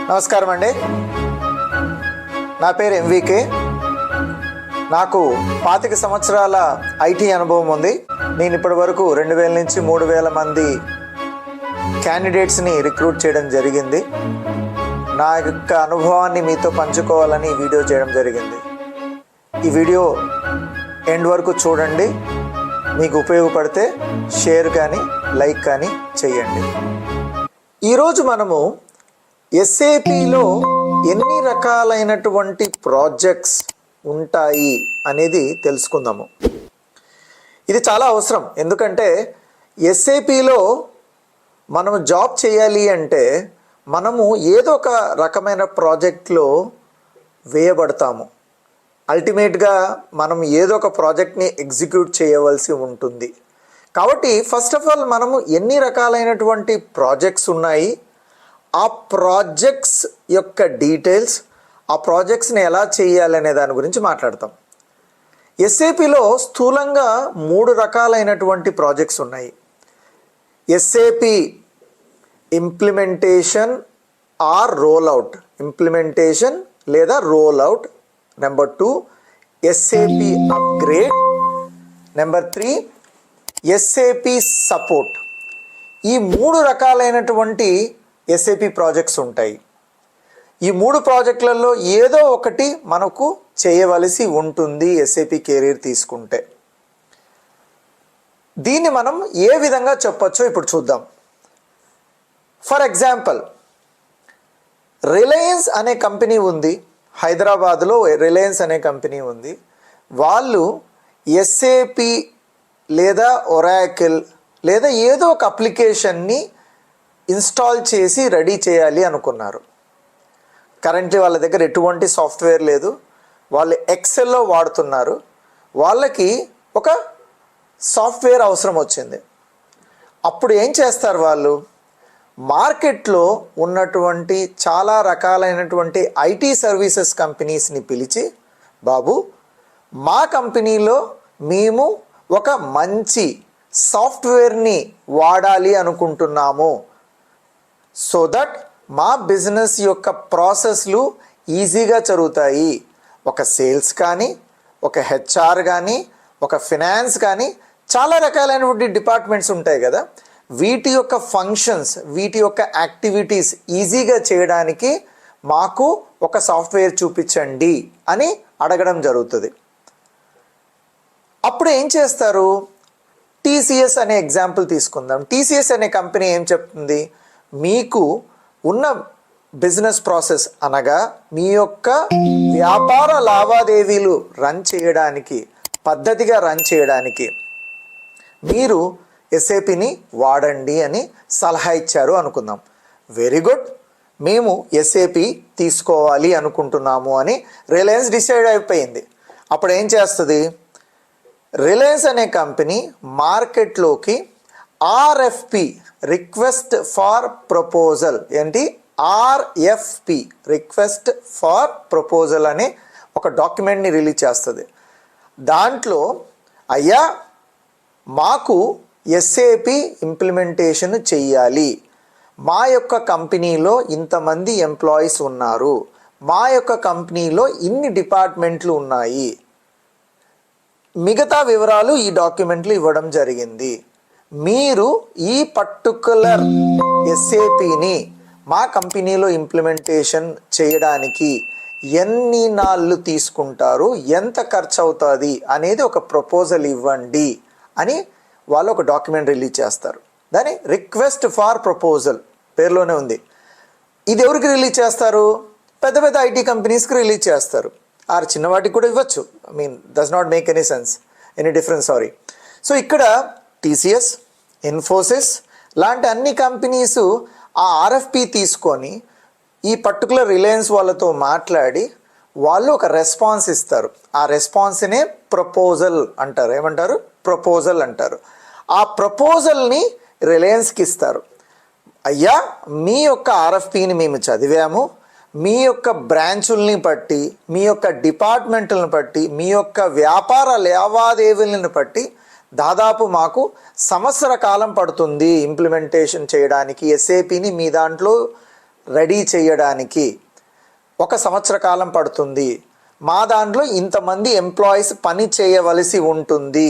నమస్కారం అండి. నా పేరు ఎంవికే. నాకు 25 సంవత్సరాల ఐటీ అనుభవం ఉంది. నేను ఇప్పటి వరకు 2000 నుంచి 3000 మంది క్యాండిడేట్స్ని రిక్రూట్ చేయడం జరిగింది. నా యొక్క అనుభవాన్ని మీతో పంచుకోవాలని ఈ వీడియో చేయడం జరిగింది. ఈ వీడియో ఎండ్ వరకు చూడండి. మీకు ఉపయోగపడితే షేర్ కానీ లైక్ కానీ చేయండి. ఈరోజు మనము ఎస్ఏపిలో ఎన్ని రకాలైనటువంటి ప్రాజెక్ట్స్ ఉంటాయి అనేది తెలుసుకుందాము. ఇది చాలా అవసరం. ఎందుకంటే ఎస్ఏపిలో మనము జాబ్ చేయాలి అంటే మనము ఏదో ఒక రకమైన ప్రాజెక్ట్లో వేయబడతాము. అల్టిమేట్గా మనం ఏదో ఒక ప్రాజెక్ట్ని ఎగ్జిక్యూట్ చేయవలసి ఉంటుంది. కాబట్టి ఫస్ట్ ఆఫ్ ఆల్ మనము ఎన్ని రకాలైనటువంటి ప్రాజెక్ట్స్ ఉన్నాయి, ఆ ప్రాజెక్ట్స్ యొక్క డీటెయిల్స్, ఆ ప్రాజెక్ట్స్ని ఎలా చేయాలనే దాని గురించి మాట్లాడతాం. ఎస్ఏపిలో స్థూలంగా 3 రకాలైనటువంటి ప్రాజెక్ట్స్ ఉన్నాయి. SAP implementation or rollout, implementation లేదా rollout. Number 2 SAP upgrade. Number 3 SAP support. ఈ 3 రకాలైనటువంటి ఎస్ఏపి ప్రాజెక్ట్స్ ఉంటాయి. ఈ 3 ప్రాజెక్టులలో ఏదో ఒకటి మనకు చేయవలసి ఉంటుంది ఎస్ఏపి కెరీర్ తీసుకుంటే. దీన్ని మనం ఏ విధంగా చెప్పొచ్చో ఇప్పుడు చూద్దాం. ఫర్ ఎగ్జాంపుల్, రిలయన్స్ అనే కంపెనీ ఉంది. హైదరాబాద్లో రిలయన్స్ అనే కంపెనీ ఉంది. వాళ్ళు ఎస్ఏపి లేదా ఒరాకిల్ లేదా ఏదో ఒక అప్లికేషన్ని ఇన్స్టాల్ చేసి రెడీ చేయాలి అనుకున్నారు. కరెంట్లీ వాళ్ళ దగ్గర ఎటువంటి సాఫ్ట్వేర్ లేదు. వాళ్ళు ఎక్సెల్లో వాడుతున్నారు. వాళ్ళకి ఒక సాఫ్ట్వేర్ అవసరం వచ్చింది. అప్పుడు ఏం చేస్తారు వాళ్ళు? మార్కెట్లో ఉన్నటువంటి చాలా రకాలైనటువంటి ఐటీ సర్వీసెస్ కంపెనీస్ని పిలిచి, బాబు మా కంపెనీలో మేము ఒక మంచి సాఫ్ట్వేర్ని వాడాలి అనుకుంటున్నాము, సో దట్ మా బిజినెస్ యొక్క ప్రాసెస్లు ఈజీగా జరుగుతాయి. ఒక సేల్స్ కానీ, ఒక హెచ్ఆర్ కానీ, ఒక ఫినాన్స్ కానీ, చాలా రకాలైనటువంటి డిపార్ట్మెంట్స్ ఉంటాయి కదా. వీటి యొక్క ఫంక్షన్స్, వీటి యొక్క యాక్టివిటీస్ ఈజీగా చేయడానికి మాకు ఒక సాఫ్ట్వేర్ చూపించండి అని అడగడం జరుగుతుంది. అప్పుడు ఏం చేస్తారు? టీసీఎస్ అనే ఎగ్జాంపుల్ తీసుకుందాం. టీసీఎస్ అనే కంపెనీ ఏం చెప్తుంది? మీకు ఉన్న బిజినెస్ ప్రాసెస్ అనగా మీ యొక్క వ్యాపార లావాదేవీలు రన్ చేయడానికి, పద్ధతిగా రన్ చేయడానికి మీరు ఎస్ఏపిని వాడండి అని సలహా ఇచ్చారు అనుకుందాం. వెరీ గుడ్, మేము ఎస్ఏపి తీసుకోవాలి అనుకుంటున్నాము అని రిలయన్స్ డిసైడ్ అయిపోయింది. అప్పుడు ఏం చేస్తుంది? రిలయన్స్ అనే కంపెనీ మార్కెట్లోకి ఆర్ఎఫ్పి, రిక్వెస్ట్ ఫార్ ప్రపోజల్, ఏంటి ఆర్ఎఫ్పి, రిక్వెస్ట్ ఫార్ ప్రపోజల్ అనే ఒక డాక్యుమెంట్ని రిలీజ్ చేస్తుంది. దాంట్లో అయ్యా మాకు ఎస్ఏపి ఇంప్లిమెంటేషన్ చెయ్యాలి, మా యొక్క కంపెనీలో ఇంతమంది ఎంప్లాయీస్ ఉన్నారు, మా యొక్క కంపెనీలో ఇన్ని డిపార్ట్మెంట్లు ఉన్నాయి, మిగతా వివరాలు ఈ డాక్యుమెంట్లు ఇవ్వడం జరిగింది. మీరు ఈ పర్టికులర్ ఎస్ఏపిని మా కంపెనీలో ఇంప్లిమెంటేషన్ చేయడానికి ఎన్ని నాళ్ళు తీసుకుంటారు, ఎంత ఖర్చు అవుతుంది అనేది ఒక ప్రపోజల్ ఇవ్వండి అని వాళ్ళు ఒక డాక్యుమెంట్ రిలీజ్ చేస్తారు. దాని రిక్వెస్ట్ ఫార్ ప్రపోజల్ పేరులోనే ఉంది. ఇది ఎవరికి రిలీజ్ చేస్తారు? పెద్ద పెద్ద ఐటీ కంపెనీస్కి రిలీజ్ చేస్తారు. ఆర్ చిన్నవాటికి కూడా ఇవ్వచ్చు. Does not make any sense, any difference, sorry. So ఇక్కడ టీసీఎస్, ఇన్ఫోసిస్ లాంటి అన్ని కంపెనీస్ ఆ ఆర్ఎఫ్పి తీసుకొని ఈ పర్టికులర్ రిలయన్స్ వాళ్ళతో మాట్లాడి వాళ్ళు ఒక రెస్పాన్స్ ఇస్తారు. ఆ రెస్పాన్స్నే ప్రపోజల్ అంటారు. ఏమంటారు? ప్రపోజల్ అంటారు. ఆ ప్రపోజల్ని రిలయన్స్కి ఇస్తారు. అయ్యా మీ యొక్క ఆర్ఎఫ్పిని మేము చదివాము, మీ యొక్క బ్రాంచుల్ని బట్టి, మీ యొక్క డిపార్ట్మెంట్లను బట్టి, మీ యొక్క వ్యాపార లావాదేవీలను బట్టి దాదాపు మాకు సంవత్సర కాలం పడుతుంది ఇంప్లిమెంటేషన్ చేయడానికి. ఎస్ఏపిని మీ దాంట్లో రెడీ చేయడానికి 1 సంవత్సర కాలం పడుతుంది, మా దాంట్లో ఇంతమంది ఎంప్లాయీస్ పని చేయవలసి ఉంటుంది,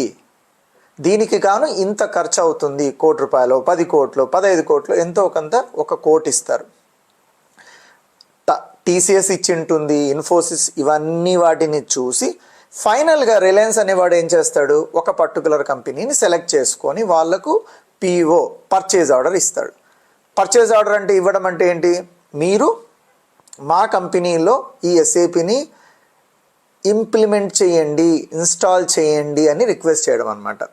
దీనికి గాను ఇంత ఖర్చు అవుతుంది, ₹1 కోటి 10 కోట్లు 15 కోట్లు ఎంతో కొంత 1 కోటి ఇస్తారు. టీసీఎస్ ఇచ్చి ఉంటుంది, ఇన్ఫోసిస్, ఇవన్నీ వాటిని చూసి ఫైనల్గా రిలయన్స్ అనేవాడు ఏం చేస్తాడు, ఒక పర్టికులర్ కంపెనీని సెలెక్ట్ చేసుకొని వాళ్లకు పిఓ పర్చేజ్ ఆర్డర్ ఇస్తాడు. పర్చేజ్ ఆర్డర్ అంటే ఇవ్వడం అంటే ఏంటి, మీరు మా కంపెనీలో ఈ ఎస్ఏపిని ఇంప్లిమెంట్ చేయండి, ఇన్స్టాల్ చేయండి అని రిక్వెస్ట్ చేయడం అనమాట.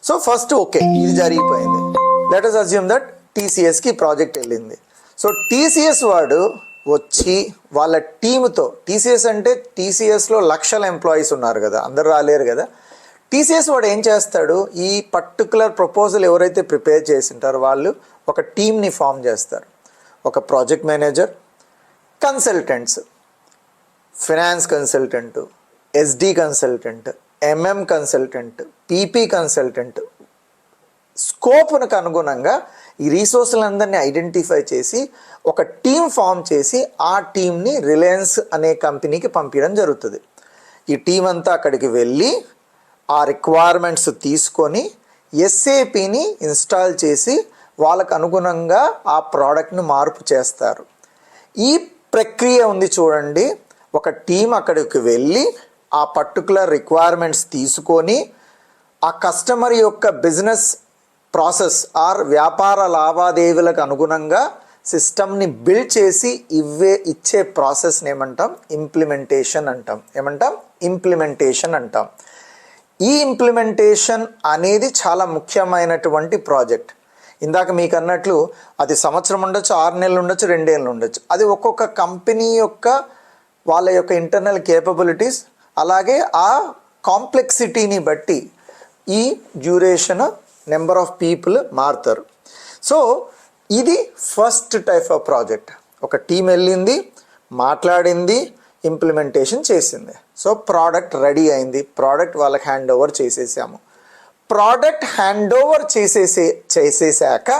సో ఫస్ట్ ఓకే, ఇది జరిగిపోయింది. లెట్ us అజ్యూమ్ దట్ టీసీఎస్కి ప్రాజెక్ట్ వెళ్ళింది. సో టీసీఎస్ వాడు వచ్చి వాళ్ళ టీముతో, టీసీఎస్ అంటే టీసీఎస్లో లక్షల ఎంప్లాయీస్ ఉన్నారు కదా, అందరు రాలేరు కదా. టీసీఎస్ వాడు ఏం చేస్తాడు, ఈ పర్టికులర్ ప్రపోజల్ ఎవరైతే ప్రిపేర్ చేసింటారో వాళ్ళు ఒక టీమ్ని ఫామ్ చేస్తారు. ఒక project manager, consultants, finance consultant, SD consultant, MM consultant, PP consultant, స్కోప్నికి అనుగుణంగా ఈ రీసోర్సులందరినీ ఐడెంటిఫై చేసి ఒక టీం ఫామ్ చేసి ఆ టీంని రిలయన్స్ అనే కంపెనీకి పంపించడం జరుగుతుంది. ఈ టీం అంతా అక్కడికి వెళ్ళి ఆ రిక్వైర్మెంట్స్ తీసుకొని ఎస్ఏపిని ఇన్స్టాల్ చేసి వాళ్ళకు అనుగుణంగా ఆ ప్రోడక్ట్ని మార్పు చేస్తారు. ఈ ప్రక్రియ ఉంది చూడండి, ఒక టీం అక్కడికి వెళ్ళి ఆ పర్టికులర్ రిక్వైర్మెంట్స్ తీసుకొని ఆ కస్టమర్ యొక్క బిజినెస్ ప్రాసెస్ ఆర్ వ్యాపార లావాదేవీలకు అనుగుణంగా సిస్టమ్ని బిల్డ్ చేసి ఇచ్చే ప్రాసెస్ని ఏమంటాం, ఇంప్లిమెంటేషన్ అంటాం. ఇంప్లిమెంటేషన్ అంటాం. ఈ ఇంప్లిమెంటేషన్ అనేది చాలా ముఖ్యమైనటువంటి ప్రాజెక్ట్. ఇందాక మీకు అన్నట్లు అది సంవత్సరం ఉండొచ్చు, 6 నెలలు ఉండొచ్చు, 2 ఏళ్ళు ఉండొచ్చు. అది ఒక్కొక్క కంపెనీ యొక్క వాళ్ళ యొక్క ఇంటర్నల్ కేపబిలిటీస్, అలాగే ఆ కాంప్లెక్సిటీని బట్టి ఈ డ్యూరేషన్, నెంబర్ ఆఫ్ పీపుల్ మారుతారు. సో ఇది ఫస్ట్ టైప్ ఆఫ్ ప్రాజెక్ట్. ఒక టీం వెళ్ళింది, మాట్లాడింది, ఇంప్లిమెంటేషన్ చేసింది. సో ప్రోడక్ట్ రెడీ అయింది, ప్రోడక్ట్ వాళ్ళకి హ్యాండ్ ఓవర్ చేసేసాము. ప్రోడక్ట్ హ్యాండ్ ఓవర్ చేసేసాక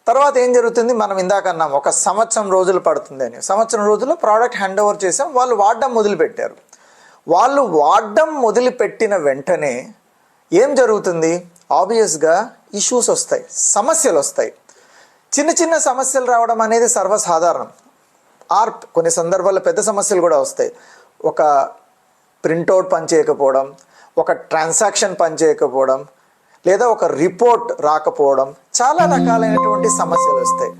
తర్వాత ఏం జరుగుతుంది, మనం ఇందాక అన్నాం 1 సంవత్సరం రోజులు పడుతుంది అని. సంవత్సరం రోజుల్లో ప్రోడక్ట్ హ్యాండ్ ఓవర్ చేసాం, వాళ్ళు వాడడం మొదలుపెట్టారు. వాళ్ళు వాడడం మొదలుపెట్టిన వెంటనే ఏం జరుగుతుంది, ఆబ్వియస్గా ఇష్యూస్ వస్తాయి, సమస్యలు వస్తాయి. చిన్న చిన్న సమస్యలు రావడం అనేది సర్వసాధారణం. ఆర్ కొన్ని సందర్భాల్లో పెద్ద సమస్యలు కూడా వస్తాయి. ఒక ప్రింట్అవుట్ పనిచేయకపోవడం, ఒక ట్రాన్సాక్షన్ పనిచేయకపోవడం, లేదా ఒక రిపోర్ట్ రాకపోవడం, చాలా రకాలైనటువంటి సమస్యలు వస్తాయి.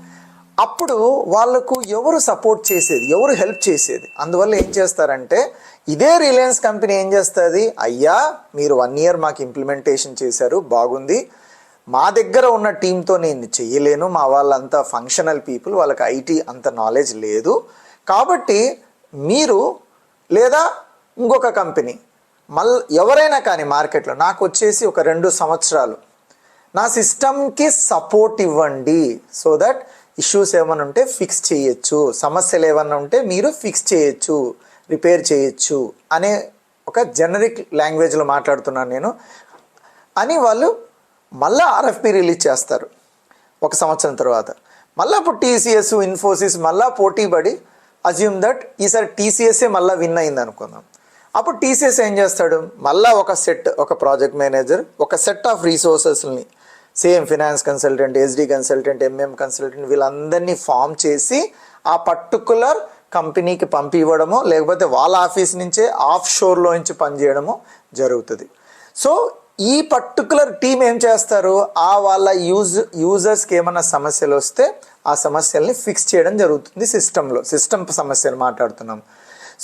అప్పుడు వాళ్ళకు ఎవరు సపోర్ట్ చేసేది, ఎవరు హెల్ప్ చేసేది? అందువల్ల ఏం చేస్తారంటే ఇదే రిలయన్స్ కంపెనీ ఏం చేస్తుంది, అయ్యా మీరు 1 ఇయర్ మాకు ఇంప్లిమెంటేషన్ చేశారు, బాగుంది, మా దగ్గర ఉన్న టీంతో నేను చెయ్యలేను, మా వాళ్ళంతా ఫంక్షనల్ పీపుల్, వాళ్ళకి ఐటీ అంత నాలెడ్జ్ లేదు, కాబట్టి మీరు లేదా ఇంకొక కంపెనీ ఎవరైనా కానీ మార్కెట్లో నాకు వచ్చేసి ఒక 2 సంవత్సరాలు నా సిస్టమ్కి సపోర్ట్ ఇవ్వండి, సో దట్ ఇష్యూస్ ఏమైనా ఉంటే ఫిక్స్ చేయొచ్చు, సమస్యలు ఏమైనా ఉంటే మీరు ఫిక్స్ చేయొచ్చు, రిపేర్ చేయొచ్చు అనే ఒక జనరిక్ లాంగ్వేజ్లో మాట్లాడుతున్నాను నేను అని వాళ్ళు మళ్ళీ ఆర్ఎఫ్పి రిలీజ్ చేస్తారు 1 సంవత్సరం తర్వాత. మళ్ళీ అప్పుడు టీసీఎస్, ఇన్ఫోసిస్ మళ్ళీ పోటీ పడి, అజ్యూమ్ దట్ ఈసారి టీసీఎస్ఏ మళ్ళీ విన్ అయింది అనుకుందాం. అప్పుడు టీసీఎస్ ఏం చేస్తాడు, మళ్ళీ ఒక ప్రాజెక్ట్ మేనేజర్, ఒక సెట్ ఆఫ్ రీసోర్సెస్ని, same finance consultant, SD consultant, MM consultant, వీళ్ళందరినీ ఫామ్ చేసి ఆ పర్టికులర్ కంపెనీకి పంపి ఇవ్వడమో లేకపోతే వాళ్ళ ఆఫీస్ నుంచే ఆఫ్ షోర్లో నుంచి పనిచేయడమో జరుగుతుంది. సో ఈ పర్టికులర్ టీం ఏం చేస్తారు, ఆ వాళ్ళ యూజర్స్కి ఏమైనా సమస్యలు వస్తే ఆ సమస్యల్ని ఫిక్స్ చేయడం జరుగుతుంది. సిస్టమ్ సమస్యలు మాట్లాడుతున్నాం.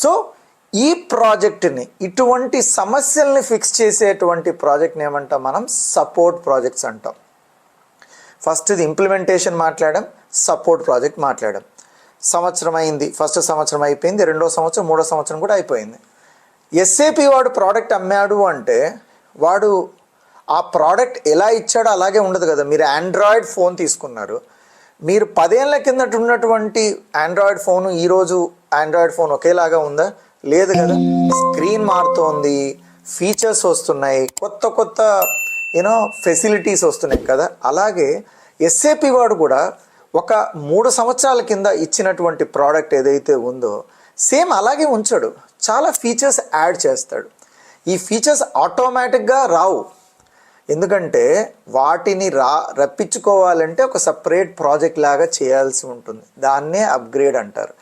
సో ఈ ప్రాజెక్ట్ని, ఇటువంటి సమస్యల్ని ఫిక్స్ చేసేటువంటి ప్రాజెక్ట్ని ఏమంటాం మనం, సపోర్ట్ ప్రాజెక్ట్స్ అంటాం. ఫస్ట్ ఇది ఇంప్లిమెంటేషన్ మాట్లాడడం, సపోర్ట్ ప్రాజెక్ట్ మాట్లాడడం. సంవత్సరం అయింది, ఫస్ట్ సంవత్సరం అయిపోయింది, 2వ సంవత్సరం, 3వ సంవత్సరం కూడా అయిపోయింది. ఎస్ఏపి వాడు ప్రోడక్ట్ అమ్మాడు అంటే వాడు ఆ ప్రోడక్ట్ ఎలా ఇచ్చాడో అలాగే ఉండదు కదా. మీరు ఆండ్రాయిడ్ ఫోన్ తీసుకున్నారు, మీరు 10 ఏళ్ల కిందట ఉన్నటువంటి ఆండ్రాయిడ్ ఫోను ఈరోజు ఆండ్రాయిడ్ ఫోన్ ఒకేలాగా ఉందా? లేదు కదా. స్క్రీన్ మారుతోంది, ఫీచర్స్ వస్తున్నాయి, కొత్త ఫెసిలిటీస్ వస్తున్నాయి కదా. అలాగే ఎస్ఏపి వాడు కూడా ఒక 3 సంవత్సరాల కింద ఇచ్చినటువంటి ప్రోడక్ట్ ఏదైతే ఉందో సేమ్ అలాగే ఉంచడు, చాలా ఫీచర్స్ యాడ్ చేస్తాడు. ఈ ఫీచర్స్ ఆటోమేటిక్గా రావు, ఎందుకంటే వాటిని రప్పించుకోవాలంటే ఒక సపరేట్ ప్రాజెక్ట్ లాగా చేయాల్సి ఉంటుంది. దాన్నే అప్గ్రేడ్ అంటారు.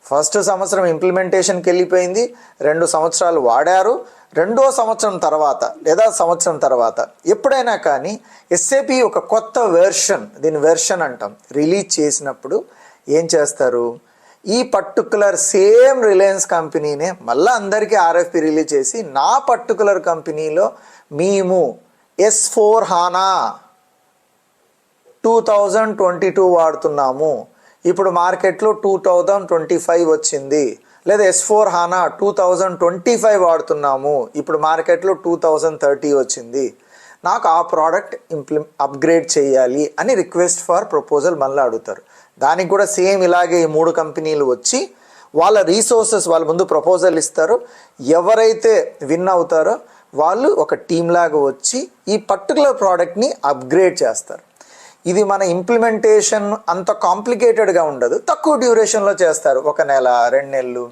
ఫస్ట్ సంవత్సరం ఇంప్లిమెంటేషన్కి వెళ్ళిపోయింది, 2 సంవత్సరాలు వాడారు, 2వ సంవత్సరం తర్వాత లేదా సంవత్సరం తర్వాత ఎప్పుడైనా కానీ ఎస్ఏపి ఒక కొత్త దీని వెర్షన్ అంటాం, రిలీజ్ చేసినప్పుడు ఏం చేస్తారు, ఈ పర్టికులర్ సేమ్ రిలయన్స్ కంపెనీనే మళ్ళీ అందరికీ ఆర్ఎఫ్పి రిలీజ్ చేసి నా పర్టికులర్ కంపెనీలో మేము S/4HANA 2022 వాడుతున్నాము, ఇప్పుడు మార్కెట్లో 2025 వచ్చింది, లేదా S/4HANA 2025 వాడుతున్నాము, ఇప్పుడు మార్కెట్లో 2030 వచ్చింది, నాకు ఆ ప్రోడక్ట్ అప్గ్రేడ్ చేయాలి అని రిక్వెస్ట్ ఫర్ ప్రపోజల్ మళ్ళీ అడుగుతారు. దానికి కూడా సేమ్ ఇలాగే ఈ 3 కంపెనీలు వచ్చి వాళ్ళ రీసోర్సెస్ వాళ్ళ ముందు ప్రపోజల్ ఇస్తారు. ఎవరైతే విన్ అవుతారో వాళ్ళు ఒక టీమ్ లాగా వచ్చి ఈ పర్టికులర్ ప్రోడక్ట్ని అప్గ్రేడ్ చేస్తారు. ఇది మన ఇంప్లిమెంటేషన్ అంత కాంప్లికేటెడ్గా ఉండదు, తక్కువ డ్యూరేషన్లో చేస్తారు, 1 నెల 2 నెలలు.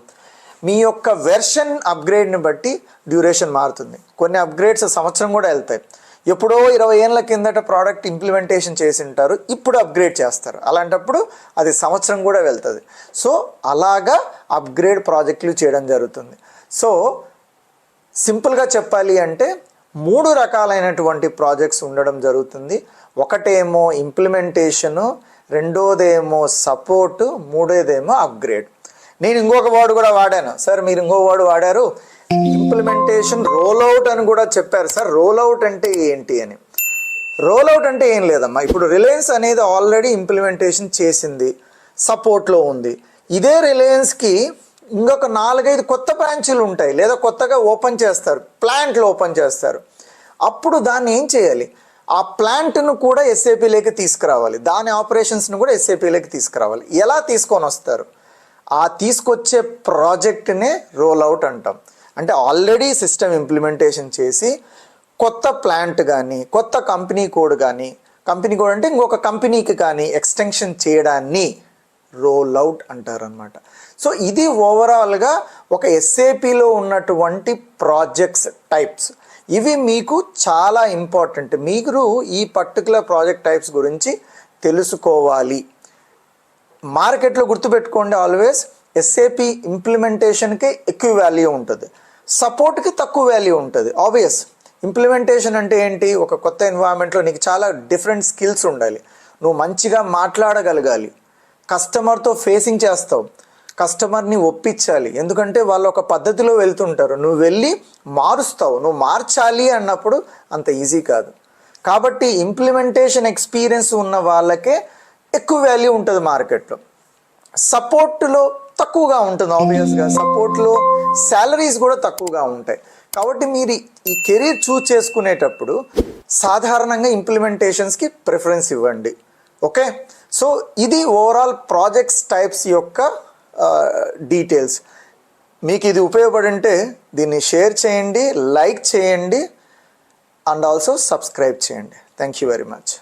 మీ యొక్క వెర్షన్ అప్గ్రేడ్ని బట్టి డ్యూరేషన్ మారుతుంది. కొన్ని అప్గ్రేడ్స్ సంవత్సరం కూడా వెళ్తాయి. ఎప్పుడో 20 ఏళ్ళ కిందట ప్రోడక్ట్ ఇంప్లిమెంటేషన్ చేసి ఉంటారు, ఇప్పుడు అప్గ్రేడ్ చేస్తారు, అలాంటప్పుడు అది సంవత్సరం కూడా వెళ్తుంది. సో అలాగా అప్గ్రేడ్ ప్రాజెక్టులు చేయడం జరుగుతుంది. సో సింపుల్గా చెప్పాలి అంటే 3 రకాలైనటువంటి ప్రాజెక్ట్స్ ఉండడం జరుగుతుంది. ఒకటేమో ఇంప్లిమెంటేషను, రెండోదేమో సపోర్టు, మూడోదేమో అప్గ్రేడ్. నేను ఇంకొక వర్డ్ కూడా వాడాను సార్, మీరు ఇంకో వర్డ్ వాడారు, ఇంప్లిమెంటేషన్ రోల్అవుట్ అని కూడా చెప్పారు సార్. రోల్అవుట్ అంటే ఏంటి అని. రోల్అవుట్ అంటే ఏం లేదమ్మా, ఇప్పుడు రిలయన్స్ అనేది ఆల్రెడీ ఇంప్లిమెంటేషన్ చేసింది, సపోర్ట్లో ఉంది. ఇదే రిలయన్స్కి ఇంకొక 4-5 కొత్త బ్రాంచీలు ఉంటాయి, లేదా కొత్తగా ఓపెన్ చేస్తారు, ప్లాంట్లు ఓపెన్ చేస్తారు. అప్పుడు దాన్ని ఏం చేయాలి, ఆ ప్లాంట్ను కూడా ఎస్ఏపీలోకి తీసుకురావాలి, దాని ఆపరేషన్స్ను కూడా ఎస్ఏపీలోకి తీసుకురావాలి. ఎలా తీసుకొని వస్తారు, ఆ తీసుకొచ్చే ప్రాజెక్ట్నే రోల్అవుట్ అంటాం. అంటే ఆల్రెడీ సిస్టమ్ ఇంప్లిమెంటేషన్ చేసి కొత్త ప్లాంట్ కానీ కొత్త కంపెనీ కోడ్ కానీ, కంపెనీ కోడ్ అంటే ఇంకొక కంపెనీకి కానీ ఎక్స్టెన్షన్ చేయడాన్ని రోల్అవుట్ అంటారనమాట. సో ఇది ఓవరాల్గా ఒక ఎస్ఏపిలో ఉన్నటువంటి ప్రాజెక్ట్స్ టైప్స్. ఇవి మీకు చాలా ఇంపార్టెంట్. మీరు ఈ పర్టికులర్ ప్రాజెక్ట్ టైప్స్ గురించి తెలుసుకోవాలి. మార్కెట్లో గుర్తుపెట్టుకోండి, ఆల్వేస్ ఎస్ఏపి ఇంప్లిమెంటేషన్కి ఎక్కువ వాల్యూ ఉంటుంది, సపోర్ట్కి తక్కువ వాల్యూ ఉంటుంది. ఆబ్వియస్. ఇంప్లిమెంటేషన్ అంటే ఏంటి, ఒక కొత్త ఎన్వైరన్మెంట్లో నీకు చాలా డిఫరెంట్ స్కిల్స్ ఉండాలి, నువ్వు మంచిగా మాట్లాడగలగాలి, కస్టమర్తో ఫేసింగ్ చేస్తావు, కస్టమర్ని ఒప్పించాలి, ఎందుకంటే వాళ్ళు ఒక పద్ధతిలో వెళ్తుంటారు, నువ్వు వెళ్ళి మారుస్తావు, నువ్వు మార్చాలి అన్నప్పుడు అంత ఈజీ కాదు. కాబట్టి ఇంప్లిమెంటేషన్ ఎక్స్పీరియన్స్ ఉన్న వాళ్ళకే ఎక్కువ వాల్యూ ఉంటుంది మార్కెట్లో. సపోర్ట్లో తక్కువగా ఉంటుంది, ఆబ్వియస్గా సపోర్ట్లో శాలరీస్ కూడా తక్కువగా ఉంటాయి. కాబట్టి మీరు ఈ కెరీర్ చూస్ చేసుకునేటప్పుడు సాధారణంగా ఇంప్లిమెంటేషన్స్కి ప్రిఫరెన్స్ ఇవ్వండి. ఓకే, సో ఇది ఓవరాల్ ప్రాజెక్ట్స్ టైప్స్ యొక్క డీటెయిల్స్. మీకు ఇది ఉపయోగపడి ఉంటే దీన్ని షేర్ చేయండి, లైక్ చేయండి అండ్ ఆల్సో సబ్స్క్రైబ్ చేయండి. Thank you very much.